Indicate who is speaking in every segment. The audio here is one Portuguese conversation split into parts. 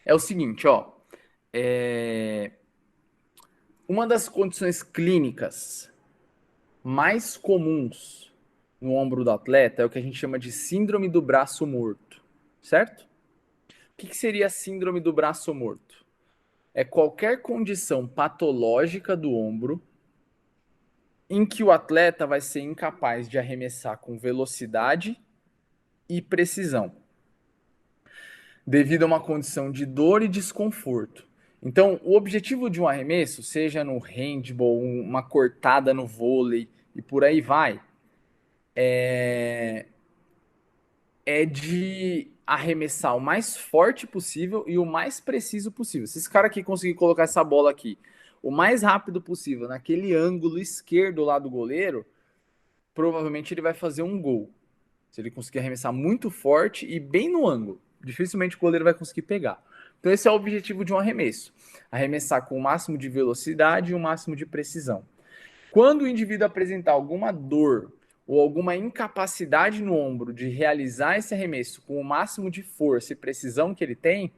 Speaker 1: É o seguinte, ó. É, uma das condições clínicas mais comuns no ombro do atleta é o que a gente chama de síndrome do braço morto, certo? O que seria a síndrome do braço morto? É qualquer condição patológica do ombro em que o atleta vai ser incapaz de arremessar com velocidade e precisão, devido a uma condição de dor e desconforto. Então, o objetivo de um arremesso, seja no handball, uma cortada no vôlei e por aí vai, é de arremessar o mais forte possível e o mais preciso possível. Se esse cara aqui conseguir colocar essa bola aqui o mais rápido possível naquele ângulo esquerdo lá do goleiro, provavelmente ele vai fazer um gol. Se ele conseguir arremessar muito forte e bem no ângulo, dificilmente o goleiro vai conseguir pegar. Então esse é o objetivo de um arremesso. Arremessar com o máximo de velocidade e o máximo de precisão. Quando o indivíduo apresentar alguma dor ou alguma incapacidade no ombro de realizar esse arremesso com o máximo de força e precisão que ele tem,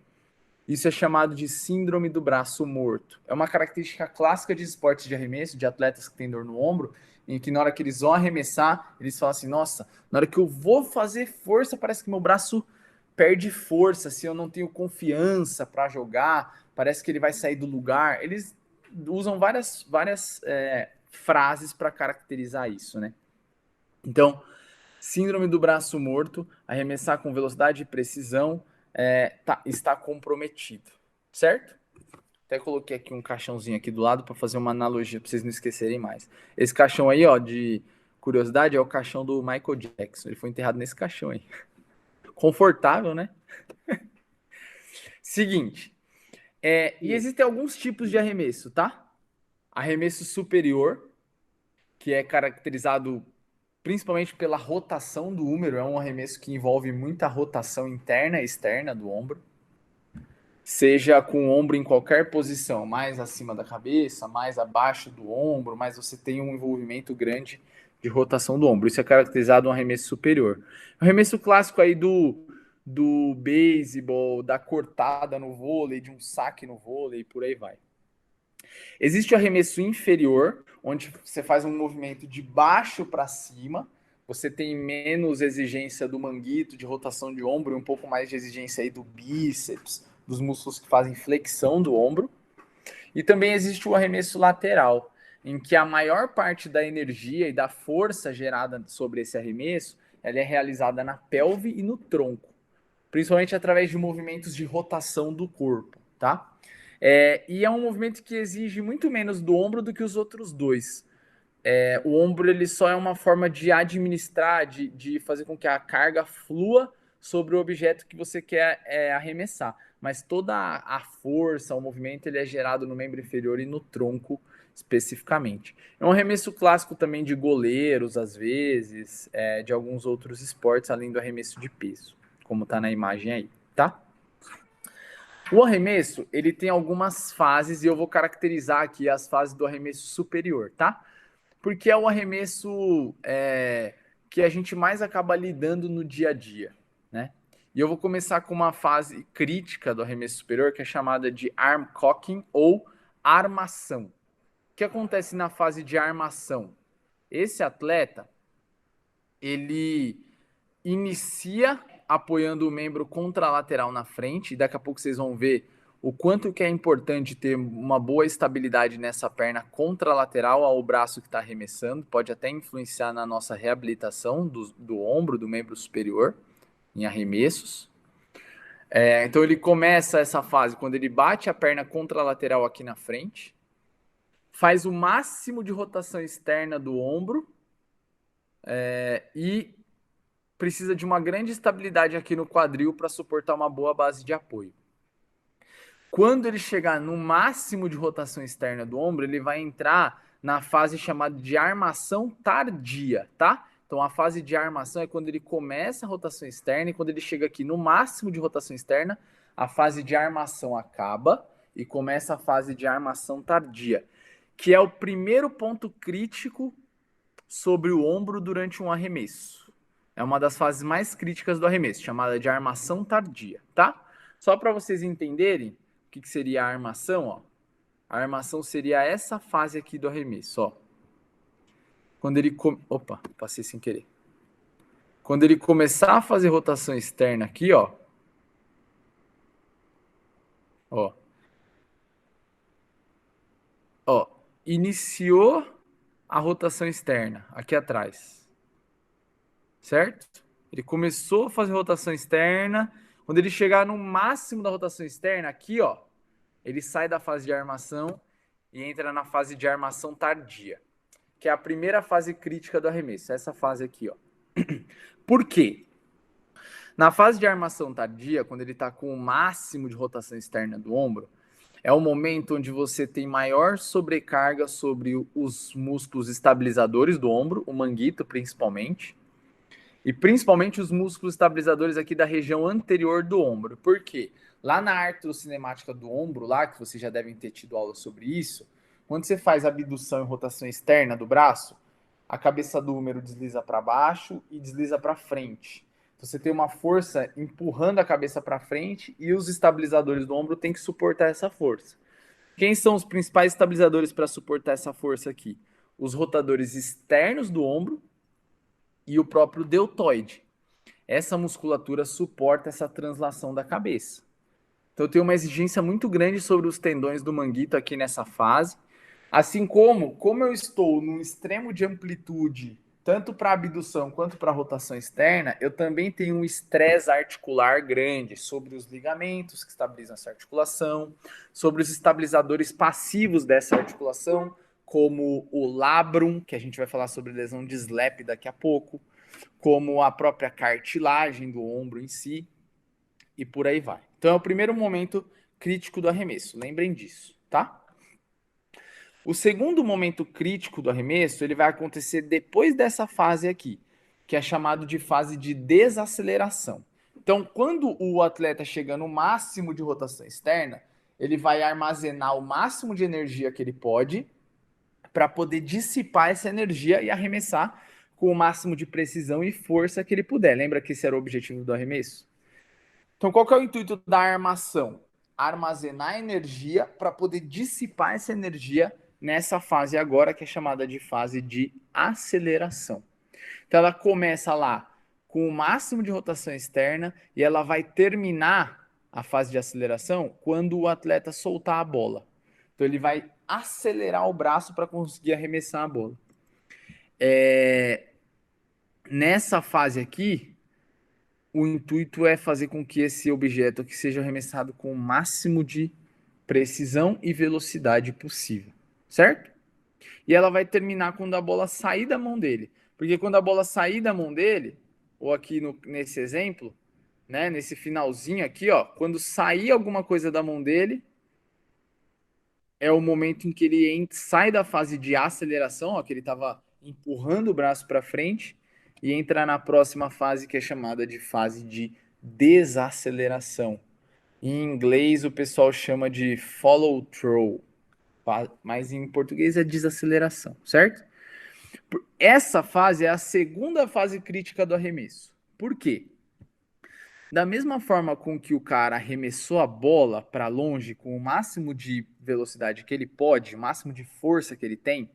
Speaker 1: isso é chamado de síndrome do braço morto. É uma característica clássica de esportes de arremesso, de atletas que têm dor no ombro, em que na hora que eles vão arremessar, eles falam assim: nossa, na hora que eu vou fazer força, parece que meu braço perde força, se eu não tenho confiança para jogar, parece que ele vai sair do lugar. Eles usam várias frases para caracterizar isso, né? Então, síndrome do braço morto, arremessar com velocidade e precisão, está comprometido, certo? Até coloquei aqui um caixãozinho aqui do lado para fazer uma analogia para vocês não esquecerem mais. Esse caixão aí, ó, de curiosidade, é o caixão do Michael Jackson. Ele foi enterrado nesse caixão aí. Confortável, né? Seguinte, e existem alguns tipos de arremesso, tá? Arremesso superior, que é caracterizado principalmente pela rotação do húmero, é um arremesso que envolve muita rotação interna e externa do ombro, seja com o ombro em qualquer posição, mais acima da cabeça, mais abaixo do ombro, mas você tem um envolvimento grande de rotação do ombro. Isso é caracterizado um arremesso superior. O arremesso clássico aí do beisebol, da cortada no vôlei, de um saque no vôlei, por aí vai. Existe o arremesso inferior, onde você faz um movimento de baixo para cima, você tem menos exigência do manguito, de rotação de ombro, e um pouco mais de exigência aí do bíceps, dos músculos que fazem flexão do ombro. E também existe o arremesso lateral, em que a maior parte da energia e da força gerada sobre esse arremesso, ela é realizada na pelve e no tronco, principalmente através de movimentos de rotação do corpo, tá? E é um movimento que exige muito menos do ombro do que os outros dois. O ombro ele só é uma forma de administrar, de fazer com que a carga flua sobre o objeto que você quer arremessar. Mas toda a força, o movimento, ele é gerado no membro inferior e no tronco especificamente. É um arremesso clássico também de goleiros, às vezes, de alguns outros esportes, além do arremesso de peso, como está na imagem aí, tá? O arremesso, ele tem algumas fases e eu vou caracterizar aqui as fases do arremesso superior, tá? Porque é o arremesso que a gente mais acaba lidando no dia a dia, né? E eu vou começar com uma fase crítica do arremesso superior, que é chamada de arm cocking ou armação. O que acontece na fase de armação? Esse atleta, ele inicia apoiando o membro contralateral na frente, e daqui a pouco vocês vão ver o quanto que é importante ter uma boa estabilidade nessa perna contralateral ao braço que está arremessando, pode até influenciar na nossa reabilitação do ombro, do membro superior, em arremessos. Então ele começa essa fase quando ele bate a perna contralateral aqui na frente, faz o máximo de rotação externa do ombro e precisa de uma grande estabilidade aqui no quadril para suportar uma boa base de apoio. Quando ele chegar no máximo de rotação externa do ombro, ele vai entrar na fase chamada de armação tardia, tá? Então a fase de armação é quando ele começa a rotação externa e quando ele chega aqui no máximo de rotação externa, a fase de armação acaba e começa a fase de armação tardia, que é o primeiro ponto crítico sobre o ombro durante um arremesso. É uma das fases mais críticas do arremesso, chamada de armação tardia, tá? Só para vocês entenderem o que seria a armação, ó. A armação seria essa fase aqui do arremesso, ó. Quando ele... Opa, passei sem querer. Quando ele começar a fazer rotação externa aqui, ó. Ó, iniciou a rotação externa aqui atrás. Certo? Ele começou a fazer rotação externa. Quando ele chegar no máximo da rotação externa, aqui, ó, ele sai da fase de armação e entra na fase de armação tardia, que é a primeira fase crítica do arremesso, essa fase aqui, ó. Por quê? Na fase de armação tardia, quando ele está com o máximo de rotação externa do ombro, é o momento onde você tem maior sobrecarga sobre os músculos estabilizadores do ombro, o manguito principalmente, e principalmente os músculos estabilizadores aqui da região anterior do ombro. Por quê? Lá na artrocinemática do ombro, lá que vocês já devem ter tido aula sobre isso, quando você faz abdução e rotação externa do braço, a cabeça do húmero desliza para baixo e desliza para frente. Então, você tem uma força empurrando a cabeça para frente e os estabilizadores do ombro têm que suportar essa força. Quem são os principais estabilizadores para suportar essa força aqui? Os rotadores externos do ombro e o próprio deltoide. Essa musculatura suporta essa translação da cabeça. Então, eu tenho uma exigência muito grande sobre os tendões do manguito aqui nessa fase. Assim como eu estou no extremo de amplitude, tanto para abdução quanto para rotação externa, eu também tenho um estresse articular grande sobre os ligamentos que estabilizam essa articulação, sobre os estabilizadores passivos dessa articulação, como o labrum, que a gente vai falar sobre lesão de SLAP daqui a pouco, como a própria cartilagem do ombro em si, e por aí vai. Então é o primeiro momento crítico do arremesso, lembrem disso, tá? O segundo momento crítico do arremesso, ele vai acontecer depois dessa fase aqui, que é chamado de fase de desaceleração. Então, quando o atleta chega no máximo de rotação externa, ele vai armazenar o máximo de energia que ele pode para poder dissipar essa energia e arremessar com o máximo de precisão e força que ele puder. Lembra que esse era o objetivo do arremesso? Então, qual que é o intuito da armação? Armazenar energia para poder dissipar essa energia nessa fase agora, que é chamada de fase de aceleração. Então, ela começa lá com o máximo de rotação externa e ela vai terminar a fase de aceleração quando o atleta soltar a bola. Então, ele vai acelerar o braço para conseguir arremessar a bola. Nessa fase aqui, o intuito é fazer com que esse objeto aqui seja arremessado com o máximo de precisão e velocidade possível, certo? E ela vai terminar quando a bola sair da mão dele. Porque quando a bola sair da mão dele, ou aqui nesse exemplo, né, nesse finalzinho aqui, ó, quando sair alguma coisa da mão dele, é o momento em que ele sai da fase de aceleração, ó, que ele estava empurrando o braço para frente, e entra na próxima fase, que é chamada de fase de desaceleração. Em inglês, o pessoal chama de follow through, mas em português é desaceleração, certo? Essa fase é a segunda fase crítica do arremesso. Por quê? Da mesma forma com que o cara arremessou a bola para longe com o máximo de velocidade que ele pode, o máximo de força que ele tem,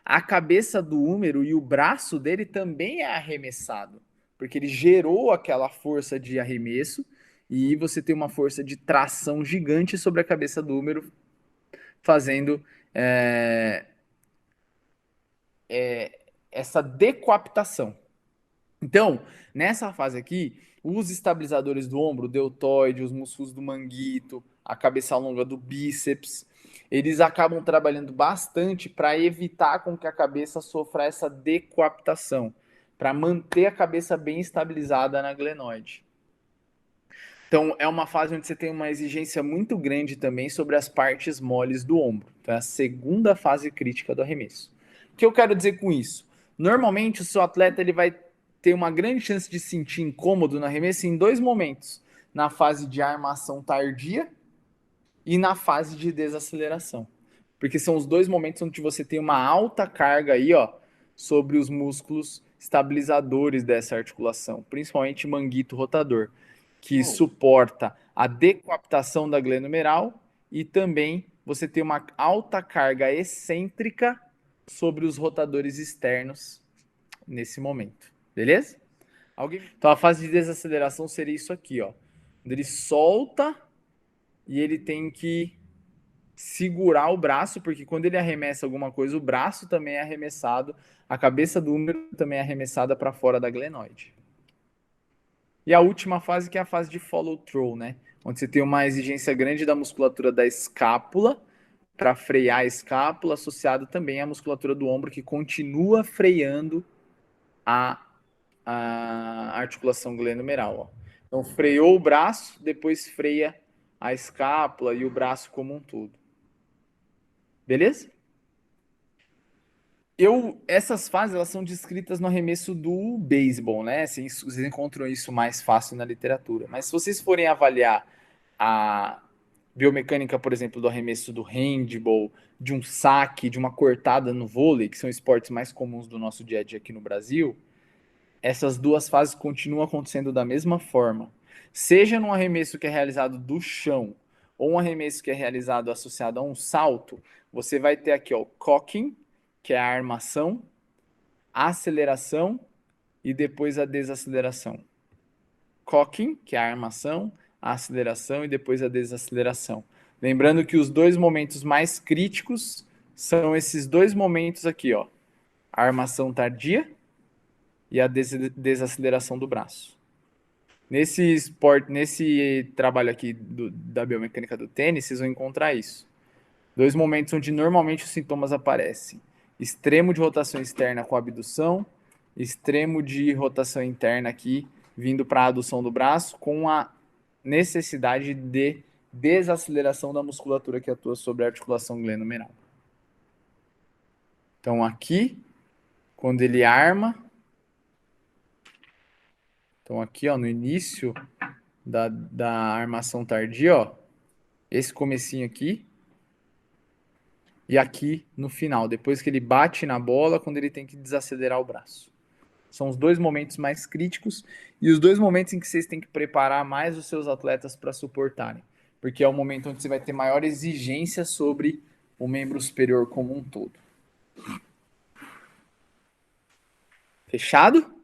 Speaker 1: a cabeça do húmero e o braço dele também é arremessado, porque ele gerou aquela força de arremesso e você tem uma força de tração gigante sobre a cabeça do húmero, fazendo essa decoaptação. Então, nessa fase aqui, os estabilizadores do ombro, o deltoide, os músculos do manguito, a cabeça longa do bíceps, eles acabam trabalhando bastante para evitar com que a cabeça sofra essa decoaptação, para manter a cabeça bem estabilizada na glenoide. Então, é uma fase onde você tem uma exigência muito grande também sobre as partes moles do ombro. Então, é a segunda fase crítica do arremesso. O que eu quero dizer com isso? Normalmente, o seu atleta ele vai ter uma grande chance de sentir incômodo no arremesso em dois momentos: na fase de armação tardia e na fase de desaceleração. Porque são os dois momentos onde você tem uma alta carga aí, ó, sobre os músculos estabilizadores dessa articulação, principalmente manguito rotador, que suporta a decoaptação da glenomeral e também você tem uma alta carga excêntrica sobre os rotadores externos nesse momento. Beleza? Então a fase de desaceleração seria isso aqui, ó. Quando ele solta e ele tem que segurar o braço, porque quando ele arremessa alguma coisa, o braço também é arremessado, a cabeça do húmero também é arremessada para fora da glenoide. E a última fase, que é a fase de follow through, né? Onde você tem uma exigência grande da musculatura da escápula para frear a escápula, associado também à musculatura do ombro, que continua freando a, a articulação glenomeral. Ó. Então, freou o braço, depois freia a escápula e o braço como um todo. Beleza? Essas fases elas são descritas no arremesso do beisebol, né? Vocês encontram isso mais fácil na literatura. Mas se vocês forem avaliar a biomecânica, por exemplo, do arremesso do handball, de um saque, de uma cortada no vôlei, que são esportes mais comuns do nosso dia a dia aqui no Brasil, essas duas fases continuam acontecendo da mesma forma. Seja num arremesso que é realizado do chão ou um arremesso que é realizado associado a um salto, você vai ter aqui ó, cocking, que é a armação, a aceleração e depois a desaceleração. Cocking, que é a armação, a aceleração e depois a desaceleração. Lembrando que os dois momentos mais críticos são esses dois momentos aqui, ó. A armação tardia e a desaceleração do braço. Nesse trabalho aqui da biomecânica do tênis, vocês vão encontrar isso. Dois momentos onde normalmente os sintomas aparecem. Extremo de rotação externa com abdução, extremo de rotação interna aqui, vindo para a adução do braço, com a necessidade de desaceleração da musculatura que atua sobre a articulação glenomeral. Então aqui, quando ele arma, então aqui ó, no início da armação tardia, ó, esse comecinho aqui, e aqui no final, depois que ele bate na bola, quando ele tem que desacelerar o braço. São os dois momentos mais críticos e os dois momentos em que vocês têm que preparar mais os seus atletas para suportarem, porque é o momento onde você vai ter maior exigência sobre o membro superior como um todo. Fechado?